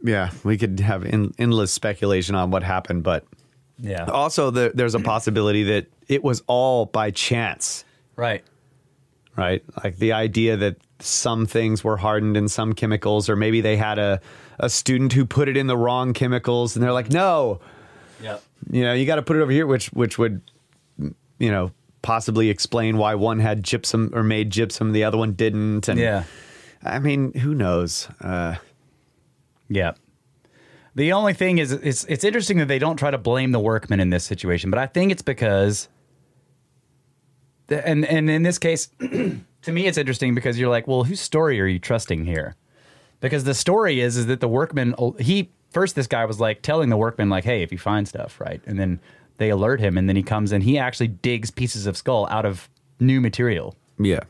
Yeah, we could have endless speculation on what happened, but yeah. Also there's a possibility that it was all by chance. Right. Right? Like the idea that some things were hardened in some chemicals, or maybe they had a student who put it in the wrong chemicals, and they're like, no, you got to put it over here, which would, possibly explain why one had gypsum or made gypsum, the other one didn't. And I mean, who knows? Yeah. The only thing is, it's interesting that they don't try to blame the workmen in this situation, but I think it's because, and in this case, to me, it's interesting because you're like, well, whose story are you trusting here? Because the story is that the workman, this guy was like telling the workman, like, hey, if you find stuff, right? And then they alert him, and then he comes and he actually digs pieces of skull out of new material. Yeah.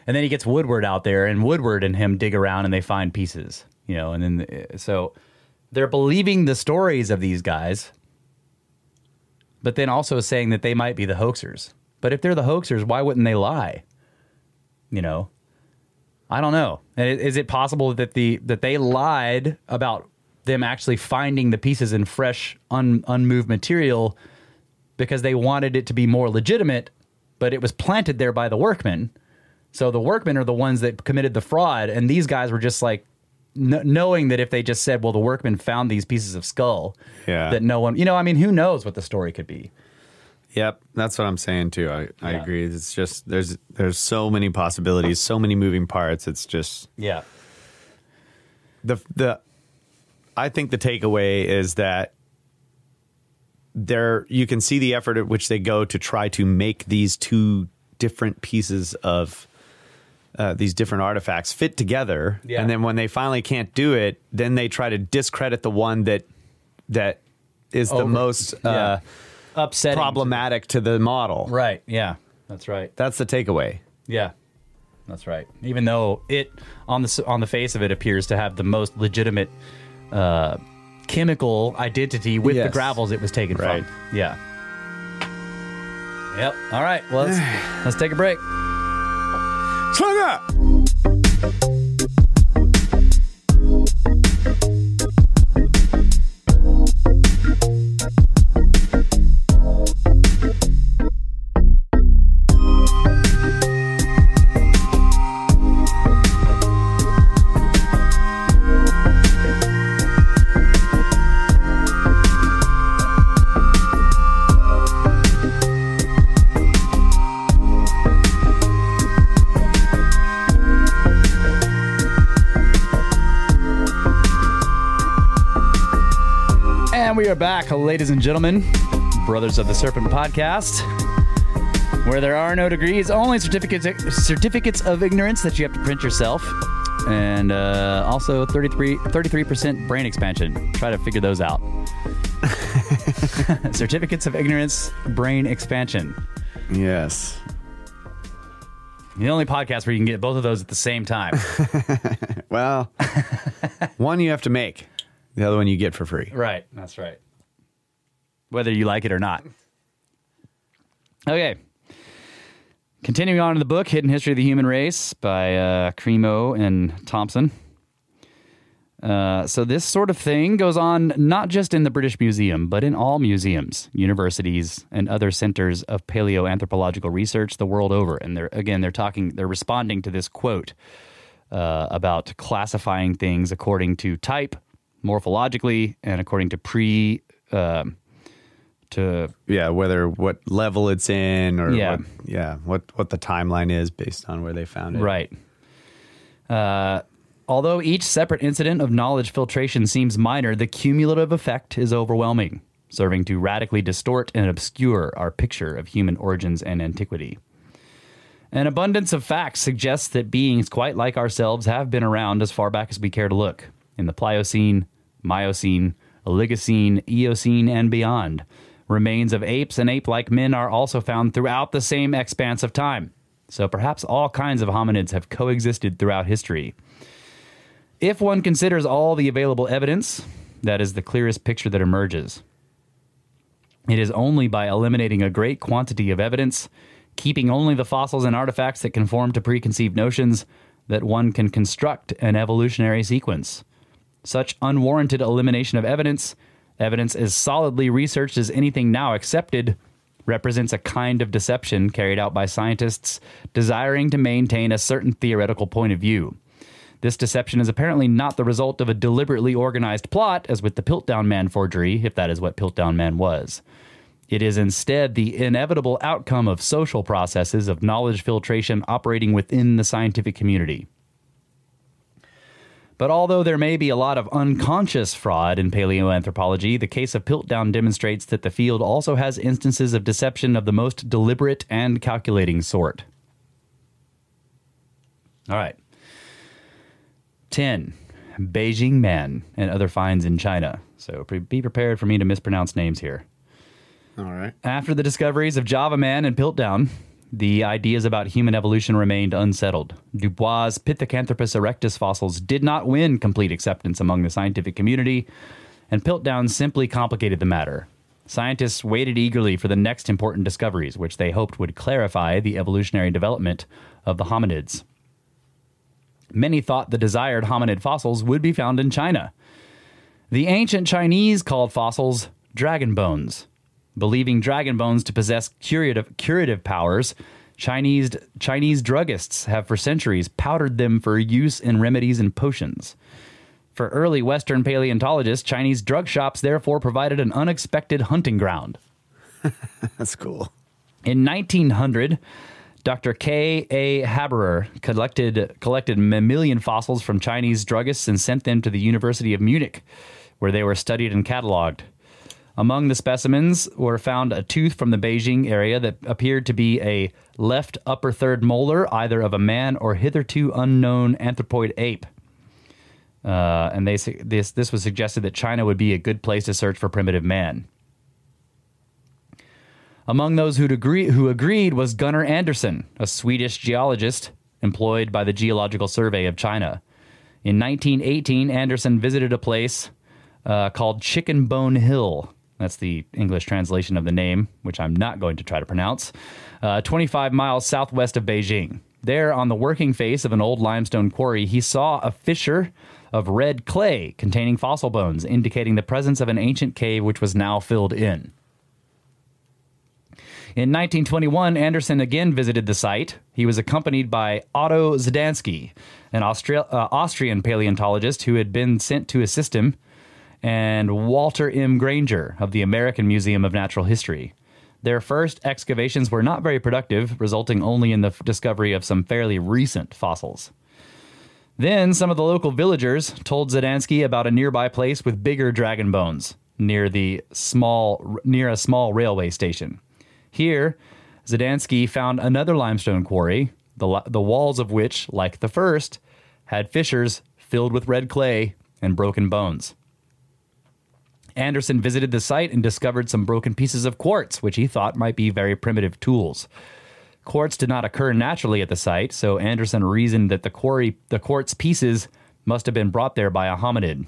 And then he gets Woodward out there, and Woodward and him dig around and they find pieces, and then, so they're believing the stories of these guys, but then also saying that they might be the hoaxers. But if they're the hoaxers, why wouldn't they lie? I don't know. Is it possible that they lied about them actually finding the pieces in fresh, unmoved material because they wanted it to be more legitimate, but it was planted there by the workmen? So the workmen are the ones that committed the fraud, and these guys were just like knowing that if they just said, well, the workmen found these pieces of skull, that no one, who knows what the story could be? Yep, that's what I'm saying too. I agree. It's just there's so many possibilities, so many moving parts. It's just I think the takeaway is that you can see the effort at which they go to try to make these two different pieces of these different artifacts fit together, and then when they finally can't do it, then they try to discredit the one that is the most upsetting, problematic to the model. Right. Yeah, that's right. That's the takeaway. Yeah, that's right. Even though it on the face of it appears to have the most legitimate chemical identity with the gravels it was taken from. Yeah. Yep. All right. Well, let's take a break. Slug up! We are back, ladies and gentlemen, Brothers of the Serpent podcast, where there are no degrees, only certificates of ignorance that you have to print yourself, and also 33% brain expansion. Try to figure those out. Certificates of ignorance, brain expansion. Yes. The only podcast where you can get both of those at the same time. Well, one you have to make. The other one you get for free. Right. That's right. Whether you like it or not. Okay. Continuing on in the book, Hidden History of the Human Race by Cremo and Thompson. So this sort of thing goes on not just in the British Museum, but in all museums, universities, and other centers of paleoanthropological research the world over. And they're responding to this quote about classifying things according to type, morphologically, and according to what level it's in, or what the timeline is based on where they found it. Right. Although each separate incident of knowledge filtration seems minor, the cumulative effect is overwhelming, serving to radically distort and obscure our picture of human origins and antiquity. An abundance of facts suggests that beings quite like ourselves have been around as far back as we care to look, in the Pliocene, Miocene, Oligocene, Eocene, and beyond. Remains of apes and ape-like men are also found throughout the same expanse of time. So perhaps all kinds of hominids have coexisted throughout history. If one considers all the available evidence, that is the clearest picture that emerges. It is only by eliminating a great quantity of evidence, keeping only the fossils and artifacts that conform to preconceived notions, that one can construct an evolutionary sequence. Such unwarranted elimination of evidence as solidly researched as anything now accepted, represents a kind of deception carried out by scientists desiring to maintain a certain theoretical point of view. This deception is apparently not the result of a deliberately organized plot, as with the Piltdown Man forgery, if that is what Piltdown Man was. It is instead the inevitable outcome of social processes of knowledge filtration operating within the scientific community. But although there may be a lot of unconscious fraud in paleoanthropology, the case of Piltdown demonstrates that the field also has instances of deception of the most deliberate and calculating sort. All right. 10. Beijing Man and other finds in China. So be prepared for me to mispronounce names here. All right. After the discoveries of Java Man and Piltdown, the ideas about human evolution remained unsettled. Dubois' Pithecanthropus erectus fossils did not win complete acceptance among the scientific community, and Piltdown simply complicated the matter. Scientists waited eagerly for the next important discoveries, which they hoped would clarify the evolutionary development of the hominids. Many thought the desired hominid fossils would be found in China. The ancient Chinese called fossils dragon bones. Believing dragon bones to possess curative powers, Chinese druggists have for centuries powdered them for use in remedies and potions. For early Western paleontologists, Chinese drug shops therefore provided an unexpected hunting ground. That's cool. In 1900, Dr. K. A. Haberer collected mammalian fossils from Chinese druggists and sent them to the University of Munich, where they were studied and cataloged. Among the specimens were found a tooth from the Beijing area that appeared to be a left upper third molar, either of a man or hitherto unknown anthropoid ape. And this was suggested that China would be a good place to search for primitive man. Among those who agreed was Gunnar Andersson, a Swedish geologist employed by the Geological Survey of China. In 1918, Andersson visited a place called Chicken Bone Hill. That's the English translation of the name, which I'm not going to try to pronounce. 25 miles southwest of Beijing. There, on the working face of an old limestone quarry, he saw a fissure of red clay containing fossil bones, indicating the presence of an ancient cave which was now filled in. In 1921, Andersson again visited the site. He was accompanied by Otto Zdansky, an Austrian paleontologist who had been sent to assist him, and Walter M. Granger of the American Museum of Natural History. Their first excavations were not very productive, resulting only in the discovery of some fairly recent fossils. Then some of the local villagers told Zdansky about a nearby place with bigger dragon bones near a small railway station. Here, Zdansky found another limestone quarry, the walls of which, like the first, had fissures filled with red clay and broken bones. Andersson visited the site and discovered some broken pieces of quartz, which he thought might be very primitive tools. Quartz did not occur naturally at the site, so Andersson reasoned that the quartz pieces must have been brought there by a hominid.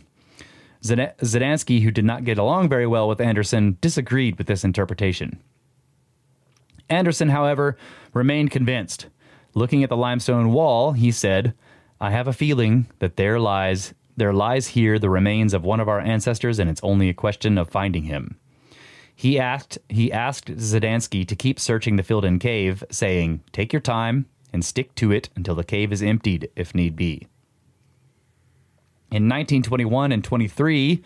Zdansky, who did not get along very well with Andersson, disagreed with this interpretation. Andersson, however, remained convinced. Looking at the limestone wall, he said, "I have a feeling that there lies here the remains of one of our ancestors, and it's only a question of finding him." He asked Zdansky to keep searching the filled-in cave, saying, "Take your time and stick to it until the cave is emptied, if need be." In 1921 and 23,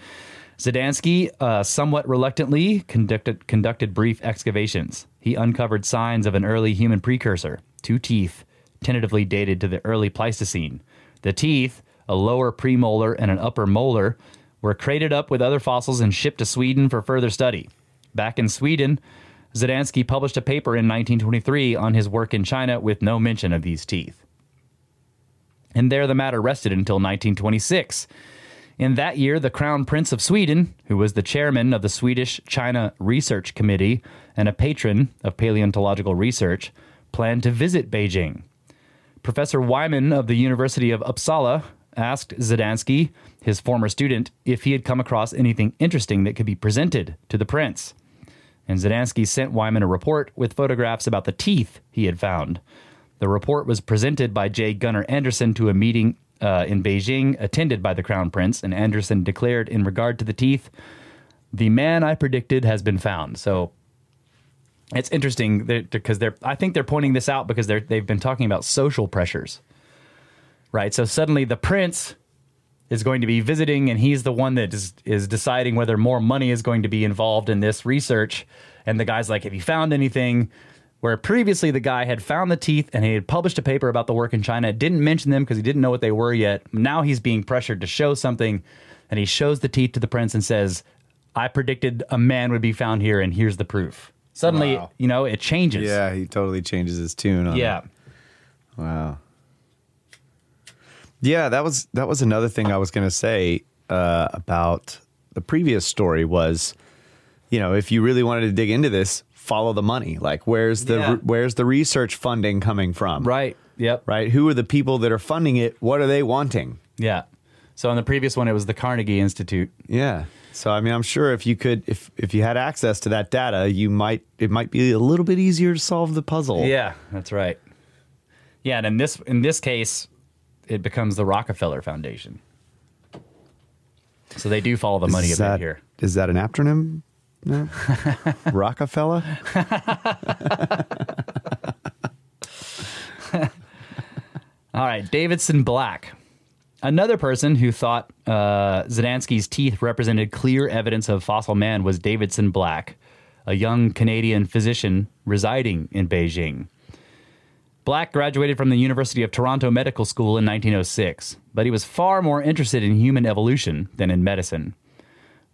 Zdansky, somewhat reluctantly, conducted brief excavations. He uncovered signs of an early human precursor, 2 teeth, tentatively dated to the early Pleistocene. The teeth, a lower premolar and an upper molar, were crated up with other fossils and shipped to Sweden for further study. Back in Sweden, Zdansky published a paper in 1923 on his work in China with no mention of these teeth. And there the matter rested until 1926. In that year, the Crown Prince of Sweden, who was the chairman of the Swedish-China Research Committee and a patron of paleontological research, planned to visit Beijing. Professor Wyman of the University of Uppsala asked Zdansky, his former student, if he had come across anything interesting that could be presented to the prince. And Zdansky sent Wyman a report with photographs about the teeth he had found. The report was presented by J. Gunnar Andersson to a meeting in Beijing, attended by the Crown Prince, and Anderson declared in regard to the teeth, "The man I predicted has been found." So it's interesting because I think they're pointing this out because they've been talking about social pressures, right? So suddenly the prince is going to be visiting, and he's the one that is deciding whether more money is going to be involved in this research. And the guy's like, "Have you found anything?" Where previously the guy had found the teeth and he had published a paper about the work in China, didn't mention them because he didn't know what they were yet. Now he's being pressured to show something, and he shows the teeth to the prince and says, "I predicted a man would be found here, and here's the proof." Suddenly, Wow. it changes. Yeah, he totally changes his tune on Yeah. it. Wow. Yeah, that was another thing I was going to say about the previous story was, if you really wanted to dig into this, follow the money. Like, where's the research funding coming from? Right. Yep. Right. Who are the people that are funding it? What are they wanting? Yeah. So in the previous one, it was the Carnegie Institute. Yeah. So, I mean, I'm sure if you could, if you had access to that data, it might be a little bit easier to solve the puzzle. Yeah, that's right. Yeah. And in this case, it becomes the Rockefeller Foundation. So they do follow the money a bit here. Is that an acronym? No? Rockefeller? All right, Davidson Black. Another person who thought Zdansky's teeth represented clear evidence of fossil man was Davidson Black, a young Canadian physician residing in Beijing. Black graduated from the University of Toronto Medical School in 1906, but he was far more interested in human evolution than in medicine.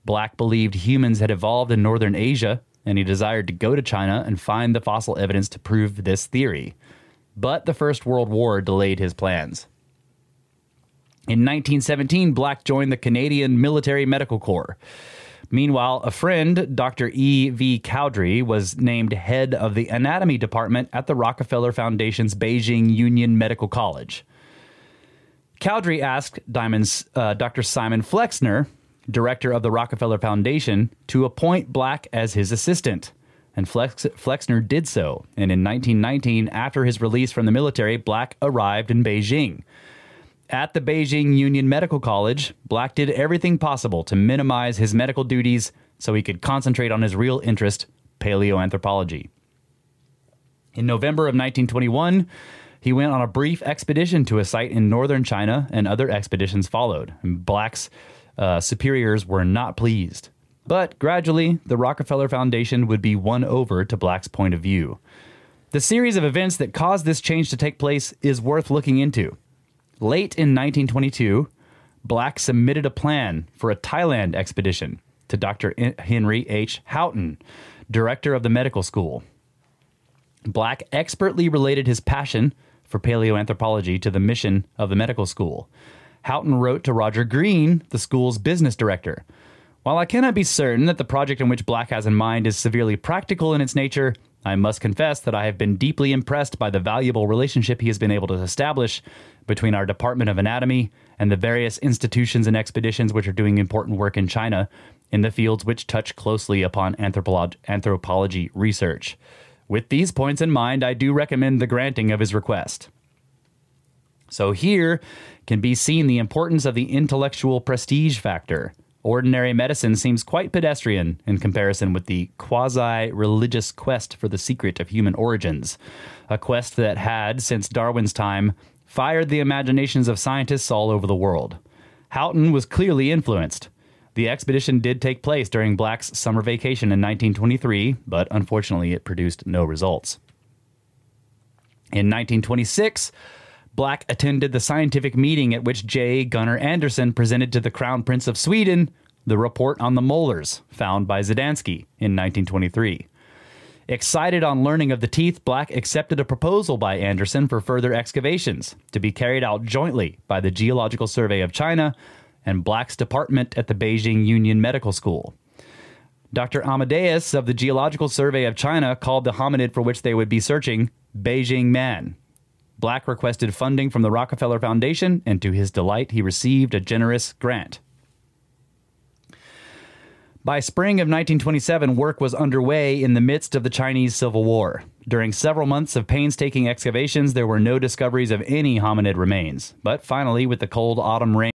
Black believed humans had evolved in northern Asia, and he desired to go to China and find the fossil evidence to prove this theory. But the First World War delayed his plans. In 1917, Black joined the Canadian Military Medical Corps. Meanwhile, a friend, Dr. E.V. Cowdery, was named head of the anatomy department at the Rockefeller Foundation's Beijing Union Medical College. Cowdery asked Dr. Simon Flexner, director of the Rockefeller Foundation, to appoint Black as his assistant. And Flexner did so. And in 1919, after his release from the military, Black arrived in Beijing. At the Beijing Union Medical College, Black did everything possible to minimize his medical duties so he could concentrate on his real interest, paleoanthropology. In November of 1921, he went on a brief expedition to a site in northern China, and other expeditions followed. And Black's superiors were not pleased. But gradually, the Rockefeller Foundation would be won over to Black's point of view. The series of events that caused this change to take place is worth looking into. Late in 1922, Black submitted a plan for a Thailand expedition to Dr. Henry H. Houghton, director of the medical school. Black expertly related his passion for paleoanthropology to the mission of the medical school. Houghton wrote to Roger Green, the school's business director. "While I cannot be certain that the project in which Black has in mind is severely practical in its nature, I must confess that I have been deeply impressed by the valuable relationship he has been able to establish between our Department of Anatomy and the various institutions and expeditions which are doing important work in China in the fields which touch closely upon anthropology research. With these points in mind, I do recommend the granting of his request." So here can be seen the importance of the intellectual prestige factor. Ordinary medicine seems quite pedestrian in comparison with the quasi-religious quest for the secret of human origins, a quest that had, since Darwin's time, fired the imaginations of scientists all over the world. Houghton was clearly influenced. The expedition did take place during Black's summer vacation in 1923, but unfortunately it produced no results. In 1926, Black attended the scientific meeting at which J. Gunnar Anderson presented to the Crown Prince of Sweden the report on the molars found by Zdansky in 1923. Excited on learning of the teeth, Black accepted a proposal by Anderson for further excavations to be carried out jointly by the Geological Survey of China and Black's department at the Beijing Union Medical School. Dr. Amadeus of the Geological Survey of China called the hominid for which they would be searching Beijing Man. Black requested funding from the Rockefeller Foundation, and to his delight, he received a generous grant. By spring of 1927, work was underway in the midst of the Chinese Civil War. During several months of painstaking excavations, there were no discoveries of any hominid remains. But finally, with the cold autumn rain